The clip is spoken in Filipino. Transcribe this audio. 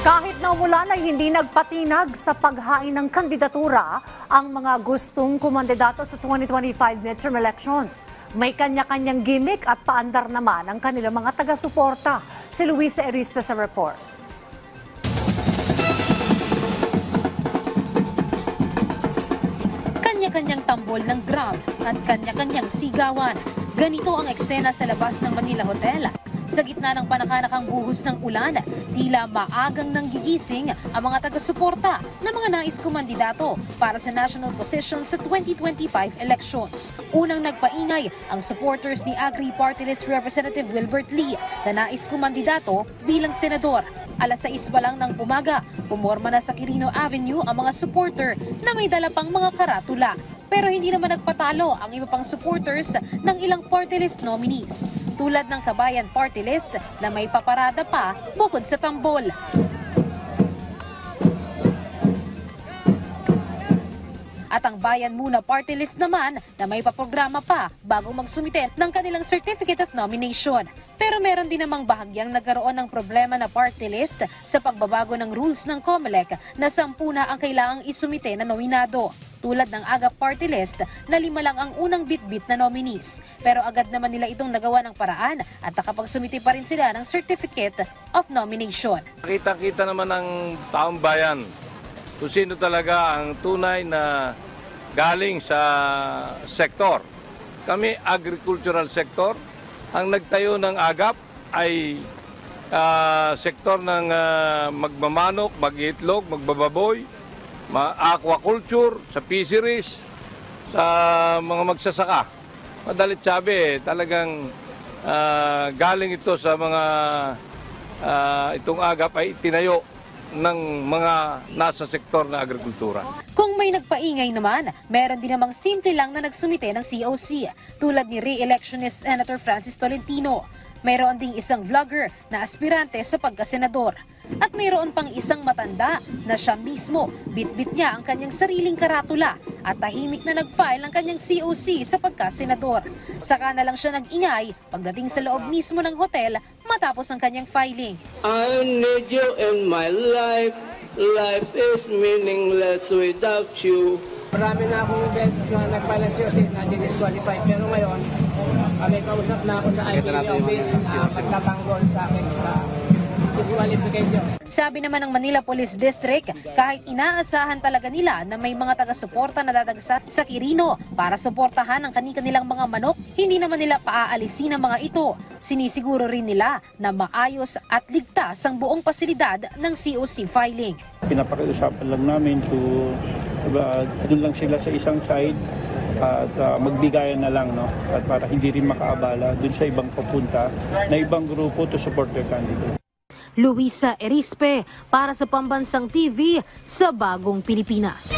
Kahit na umulan ay hindi nagpatinag sa paghain ng kandidatura ang mga gustong kumandidato sa 2025 midterm elections. May kanya-kanyang gimmick at paandar naman ang kanilang mga taga-suporta. Si Luisa Erispe sa report. Kanya-kanyang tambol ng drum at kanya-kanyang sigawan. Ganito ang eksena sa labas ng Manila Hotel. Sa gitna ng panakanakang buhos ng ulan, tila maagang nanggigising ang mga taga-suporta ng mga nais kumandidato para sa national position sa 2025 elections. Unang nagpaingay ang supporters ni Agri Party List Representative Wilbert Lee na nais kumandidato bilang senador. Alas 6 pa lang ng umaga, pumorma na sa Quirino Avenue ang mga supporter na may dala pang mga karatula. Pero hindi naman nagpatalo ang iba pang supporters ng ilang party list nominees, tulad ng Kabayan Party List na may paparada pa bukod sa tambol. At ang Bayan Muna Party List naman na may paprograma pa bago magsumite ng kanilang Certificate of Nomination. Pero meron din namang bahagyang nagkaroon ng problema na party list sa pagbabago ng rules ng COMELEC na 10 na ang kailangang isumite na nominado. Tulad ng AGA Party List na 5 lang ang unang bit-bit na nominees. Pero agad naman nila itong nagawa ng paraan at nakapagsumite pa rin sila ng Certificate of Nomination. Kita-kita naman ng taong bayan kung sino talaga ang tunay na galing sa sektor. Kami, agricultural sector, ang nagtayo ng AGAP ay sektor ng magmamanok, mag-iitlog, magbababoy, aquaculture, sa fisheries, sa mga magsasaka. Madalit sabi, talagang galing ito sa mga itong AGAP ay itinayo ng mga nasa sektor na agrikultura. Kung may nagpaingay naman, meron din namang simple lang na nagsumite ng COC, tulad ni re-electionist Senator Francis Tolentino. Mayroon ding isang vlogger na aspirante sa pagkasenador. At mayroon pang isang matanda na siya mismo, bit-bit niya ang kanyang sariling karatula at tahimik na nag-file ang kanyang COC sa pagkasenador. Saka na lang siya nag-ingay pagdating sa loob mismo ng hotel matapos ang kanyang filing. I need you in my life. Life is meaningless without you. Marami na akong events na nag-file ng COC na disqualified. Pero ngayon, may kausap na ako sa IPA office pagtatanggol sa akin sa disqualification. Sabi naman ng Manila Police District, kahit inaasahan talaga nila na may mga taga-suporta na dadagsa sa Quirino para suportahan ang kanilang mga manok, hindi naman nila paaalisin ang mga ito. Sinisiguro rin nila na maayos at ligtas ang buong pasilidad ng COC filing. Pinapakiusapan lang namin doon lang sila sa isang side at magbigayan na lang, no? At para hindi rin makaabala doon sa ibang papunta na ibang grupo to support their candidate. Luisa Erispe para sa Pambansang TV sa Bagong Pilipinas.